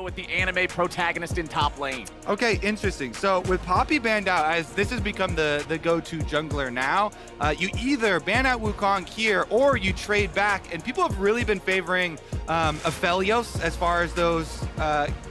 deal with the anime protagonist in top lane. Okay, interesting. So with Poppy banned out, as this has become the go-to jungler now, you either ban out Wukong here or you trade back, and people have really been favoring Aphelios as far as those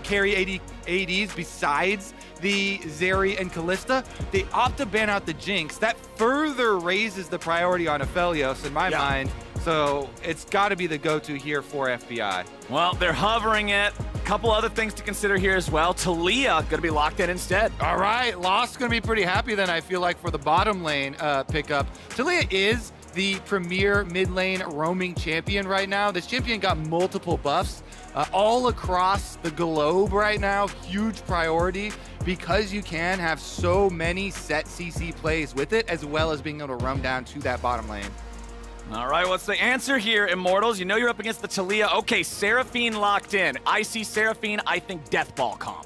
carry ADs besides the Zeri and Kalista. They opt to ban out the Jinx. That further raises the priority on Aphelios in my mind. So it's got to be the go-to here for FBI. Well, they're hovering it. A couple other things to consider here as well. Talia going to be locked in instead. All right, Lost going to be pretty happy then, I feel like, for the bottom lane pickup. Talia is the premier mid lane roaming champion right now. This champion got multiple buffs all across the globe right now. Huge priority because you can have so many set CC plays with it, as well as being able to roam down to that bottom lane. All right, what's the answer here, Immortals? You know you're up against the Talia. Okay, Seraphine locked in. I see Seraphine, I think Deathball comp.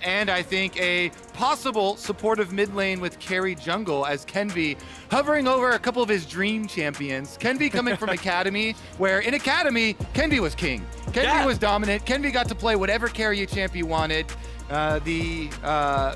And I think a possible supportive mid lane with carry jungle, as Kenvi hovering over a couple of his dream champions. Kenvi coming from Academy, where in Academy, Kenvi was king. Kenvi was dominant. Kenvi got to play whatever carry champ you wanted. Hover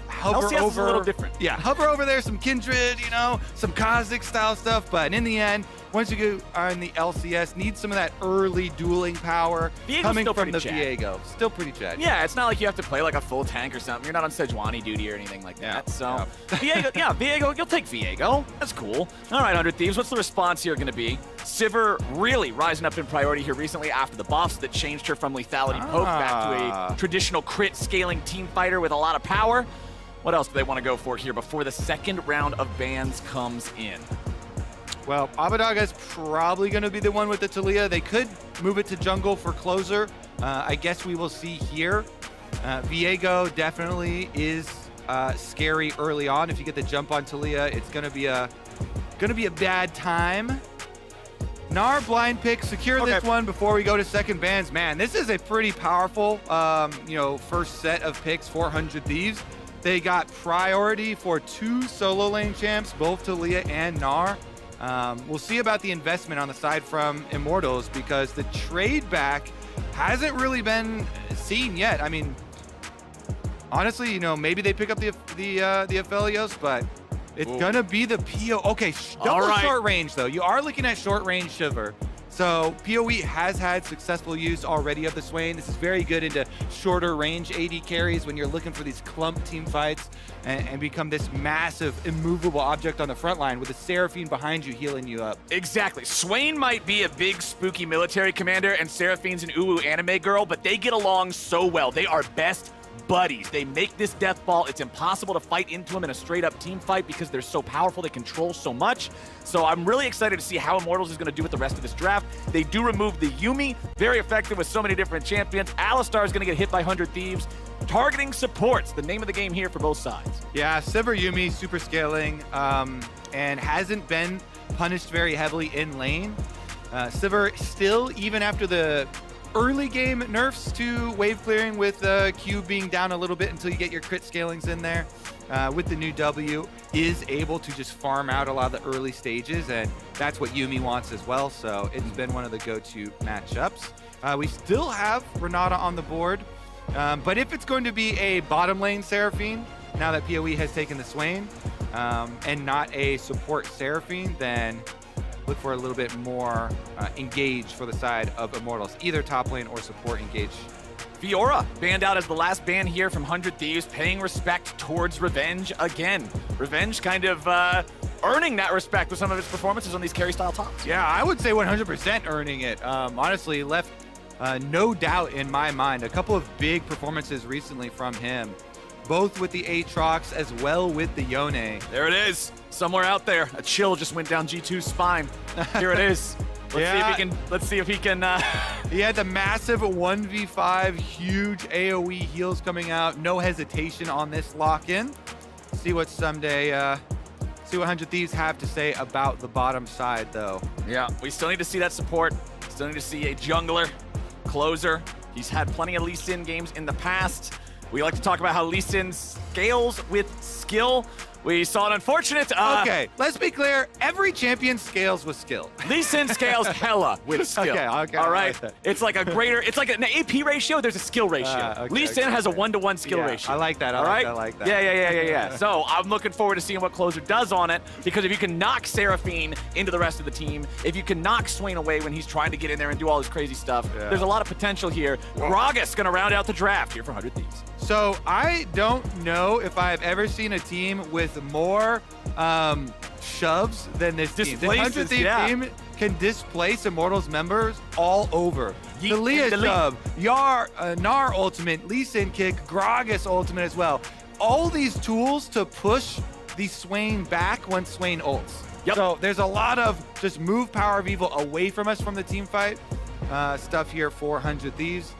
LCS over, is a little different. Yeah, hover over there, some Kindred, you know, some Kha'Zix style stuff. But in the end, once you go on the LCS, need some of that early dueling power coming from the Viego. Still pretty chat. Yeah, it's not like you have to play like a full tank or something. You're not on Sejuani duty or anything like that. So Viego, Viego, you'll take Viego. That's cool. All right, 100 Thieves, what's the response here going to be? Sivir really rising up in priority here recently after the buffs that changed her from lethality poke back to a traditional crit scaling team fighter with a lot of power. What else do they want to go for here before the second round of bans comes in? Well, Abbedagge is probably going to be the one with the Talia. They could move it to jungle for closer. I guess we will see here. Viego definitely is scary early on. If you get the jump on Talia, it's going to be a bad time. Gnar blind pick, secure this one before we go to second bans. Man, this is a pretty powerful, first set of picks for 100 Thieves. They got priority for 2 solo lane champs, both Talia and Gnar. We'll see about the investment on the side from Immortals, because the trade back hasn't really been seen yet. I mean, honestly, maybe they pick up the Aphelios, but it's gonna be the PO. Okay, double short range though. You are looking at short range Shiver. So PoE has had successful use already of the Swain. This is very good into shorter range AD carries when you're looking for these clump team fights and become this massive immovable object on the front line with a Seraphine behind you healing you up. Exactly. Swain might be a big spooky military commander and Seraphine's an uwu anime girl, but they get along so well. They are best buddies. They make this death ball. It's impossible to fight into them in a straight up team fight because they're so powerful. They control so much. So I'm really excited to see how Immortals is going to do with the rest of this draft. They do remove the Yuumi. Very effective with so many different champions. Alistar is going to get hit by 100 Thieves. Targeting supports, the name of the game here for both sides. Yeah, Sivir Yuumi super scaling and hasn't been punished very heavily in lane. Sivir still, even after the early game nerfs to wave clearing with Q being down a little bit until you get your crit scalings in there, with the new W, is able to just farm out a lot of the early stages, and that's what Yuumi wants as well, so it's been one of the go-to matchups. We still have Renata on the board, but if it's going to be a bottom lane Seraphine, now that PoE has taken the Swain, and not a support Seraphine, then look for a little bit more engage for the side of Immortals, either top lane or support engage. Fiora banned out as the last ban here from 100 Thieves, paying respect towards Revenge again. Revenge kind of earning that respect with some of his performances on these carry style tops. Yeah, I would say 100% earning it. Honestly, left no doubt in my mind. A couple of big performances recently from him, both with the Aatrox as well with the Yone. There it is. Somewhere out there, a chill just went down G2's spine. Here it is. Let's see if he can. He had the massive 1v5, huge AoE heals coming out. No hesitation on this lock-in. See what someday, see what 100 Thieves have to say about the bottom side, though. Yeah, we still need to see that support. Still need to see a jungler, closer. He's had plenty of Lee Sin games in the past. We like to talk about how Lee Sin scales with skill. We saw an unfortunate. Okay, let's be clear. Every champion scales with skill. Lee Sin scales hella with skill. Okay, all right. Like it's like a greater. It's like an AP ratio. There's a skill ratio. Okay, Lee Sin has a 1-to-1 skill ratio. I like that. I like that. Yeah. So I'm looking forward to seeing what Closer does on it, because if you can knock Seraphine into the rest of the team, if you can knock Swain away when he's trying to get in there and do all his crazy stuff, there's a lot of potential here. Gragas gonna round out the draft here for 100 Thieves. So I don't know if I've ever seen a team with more shoves than this team. The 100 Thieves team can displace Immortals members all over. The Leah shove, Gnar ultimate, Lee Sin kick, Gragas ultimate as well. All these tools to push the Swain back when Swain ults. So there's a lot of just move Power of Evil away from us from the team fight stuff here for 100 Thieves.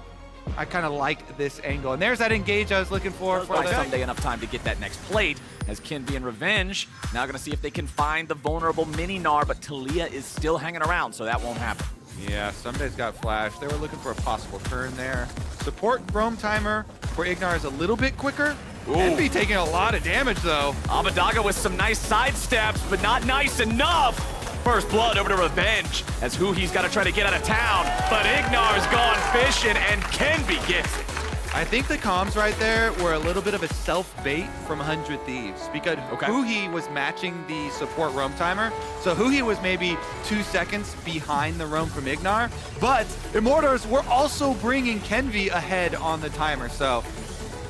I kind of like this angle. And there's that engage I was looking for. Someday enough time to get that next plate, as Kenvi and Revenge now going to see if they can find the vulnerable mini Gnar, but Talia is still hanging around, so that won't happen. Yeah, Someday's got flash. They were looking for a possible turn there. Support roam timer for Ignar is a little bit quicker. Kenvi taking a lot of damage though. Abbedagge with some nice side steps, but not nice enough. First blood over to Revenge, as he's got to try to get out of town, but Ignar's gone fishing, and Kenvi gets it. I think the comms right there were a little bit of a self-bait from 100 Thieves, because Huhi was matching the support roam timer, so Huhi was maybe 2 seconds behind the roam from Ignar, but Immortals were also bringing Kenvi ahead on the timer, so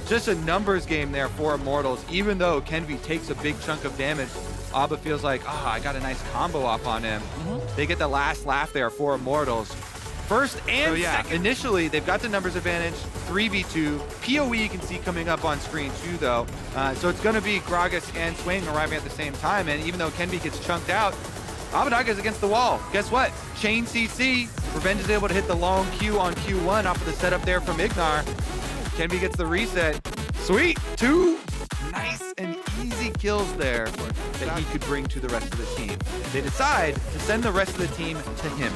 just a numbers game there for Immortals. Even though Kenvi takes a big chunk of damage, Abba feels like, I got a nice combo off on him. They get the last laugh there for Immortals. First and second. Initially, they've got the numbers advantage, 3v2. PoE you can see coming up on screen too, though. So it's going to be Gragas and Swain arriving at the same time. And even though Kenvi gets chunked out, Abbedagge is against the wall. Guess what? Chain CC. Revenge is able to hit the long Q on Q1 off of the setup there from Ignar. Kenvi gets the reset. Sweet. 2 nice and easy kills there that he could bring to the rest of the team. They decide to send the rest of the team to him.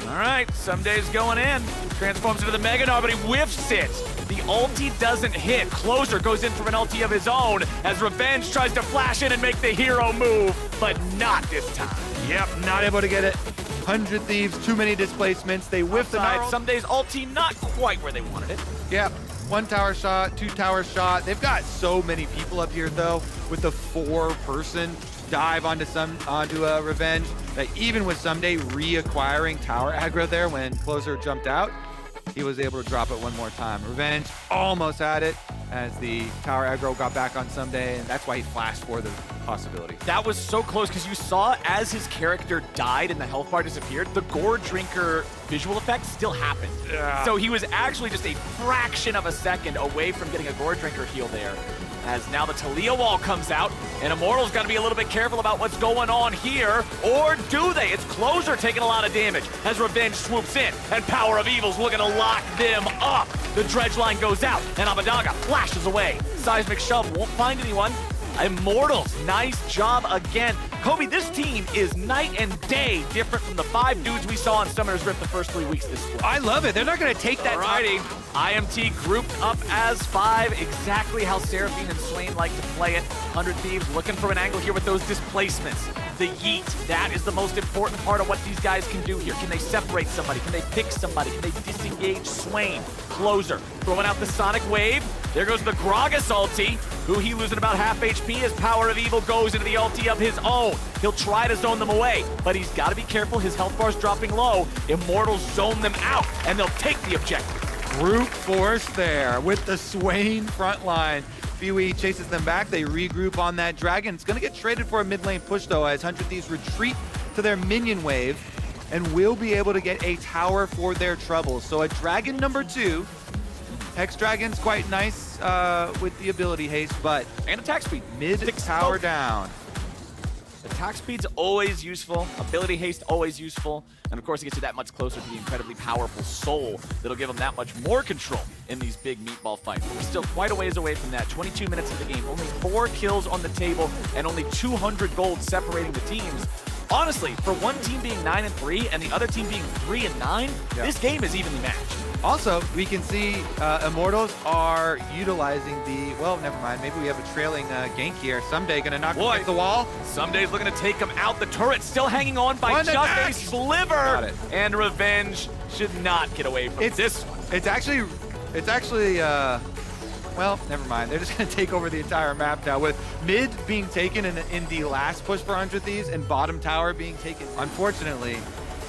All right, Someday's going in. Transforms into the Mega Gnar, but he whiffs it. The ulti doesn't hit. Closer goes in for an ulti of his own as Revenge tries to flash in and make the hero move, but not this time. Yep, not able to get it. 100 Thieves, too many displacements. They whiff the Gnar. Someday's ulti not quite where they wanted it. Yep. 1 tower shot, 2 tower shot. They've got so many people up here though, with the 4-person dive onto Revenge, that even with Someday reacquiring tower aggro there when Closer jumped out, he was able to drop it one more time. Revenge almost had it as the tower aggro got back on Someday, and that's why he flashed for the possibility. That was so close, because you saw as his character died and the health bar disappeared, the Gore Drinker visual effect still happened. So he was actually just a fraction of a second away from getting a Gore Drinker heal there. As now the Talia wall comes out, and Immortals got to be a little bit careful about what's going on here, or do they? It's Closer taking a lot of damage as Revenge swoops in, and Power of Evil's looking to lock them up. The dredge line goes out, and Abbedagge flashes away. Seismic shove won't find anyone. Immortals, nice job again. Kobe, this team is night and day different from the 5 dudes we saw on Summoner's Rift the first 3 weeks this split. I love it. They're not going to take that. Alrighty. IMT grouped up as 5, exactly how Seraphine and Swain like to play it. 100 Thieves looking for an angle here with those displacements. The yeet, that is the most important part of what these guys can do here. Can they separate somebody? Can they pick somebody? Can they disengage Swain? Closer, throwing out the Sonic Wave. There goes the Gragas ulti, he losing about half HP as Power of Evil goes into the ulti of his own. He'll try to zone them away, but he's got to be careful. His health bar's dropping low. Immortals zone them out, and they'll take the objective. Brute force there with the Swain front line. PoE chases them back. They regroup on that dragon. It's going to get traded for a mid lane push, though, as 100 Thieves retreat to their minion wave and will be able to get a tower for their troubles. So a dragon number 2. Hex Dragon's quite nice with the ability haste, but and attack speed. Mid tower down. Attack speed's always useful. Ability haste always useful. And of course, it gets you that much closer to the incredibly powerful soul that'll give them that much more control in these big meatball fights. We're still quite a ways away from that. 22 minutes of the game, only 4 kills on the table, and only 200 gold separating the teams. Honestly, for one team being 9-3 and the other team being 3-9, this game is evenly matched. Also, we can see Immortals are utilizing the, well, never mind. Maybe we have a trailing gank here. Someday gonna knock him against the wall. Someday's looking to take him out. The turret still hanging on by just a sliver. And Revenge should not get away from this one. It's actually, well, never mind. They're just gonna take over the entire map now with mid being taken in the last push for 100 Thieves and bottom tower being taken. Unfortunately,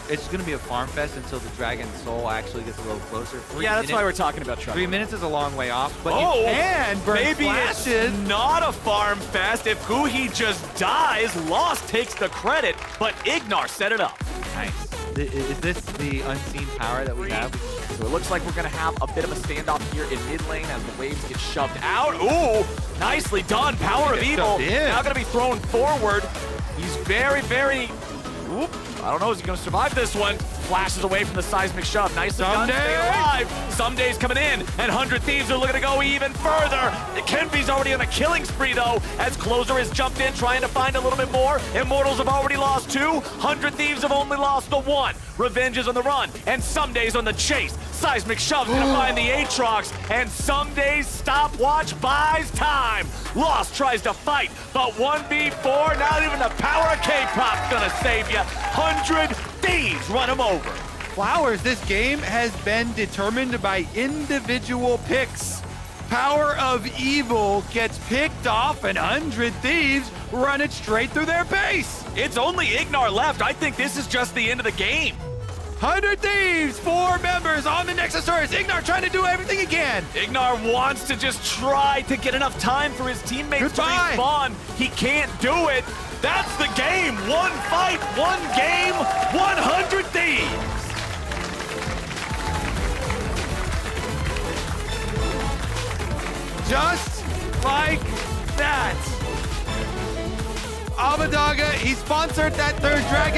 it's going to be a farm fest until the Dragon Soul actually gets a little closer. Yeah, that's why we're talking about trouble. 3 minutes is a long way off, but you can burn maybe flashes. It's not a farm fest. If Guhi just dies, Lost takes the credit, but Ignar set it up. Nice. Is this the unseen power that we have? So it looks like we're going to have a bit of a standoff here in mid lane as the waves get shoved out. Ooh, nicely done. Power of Evil now going to be thrown forward. He's very, very... Oop. I don't know, is he going to survive this one? Flashes away from the seismic shove. Nicely done, stay alive. Someday's coming in, and 100 Thieves are looking to go even further. Kenby's already on a killing spree, though, as Closer has jumped in, trying to find a little bit more. Immortals have already lost 2. 100 Thieves have only lost the 1. Revenge is on the run, and Someday's on the chase. Seismic Shove's gonna find the Aatrox, and Someday's stopwatch buys time. Lost tries to fight, but 1v4, not even the power of K-Pop's gonna save you. 100 Thieves run him over. Flowers, this game has been determined by individual picks. Power of Evil gets picked off, and 100 Thieves run it straight through their base. It's only Ignar left. I think this is just the end of the game. 100 Thieves, 4 members on the Nexusaurus. Ignar trying to do everything he can. Ignar wants to just try to get enough time for his teammates to respawn. He can't do it. That's the game. 1 fight, 1 game, 100 Thieves. Just like that. Abbedagge, he sponsored that third Dragon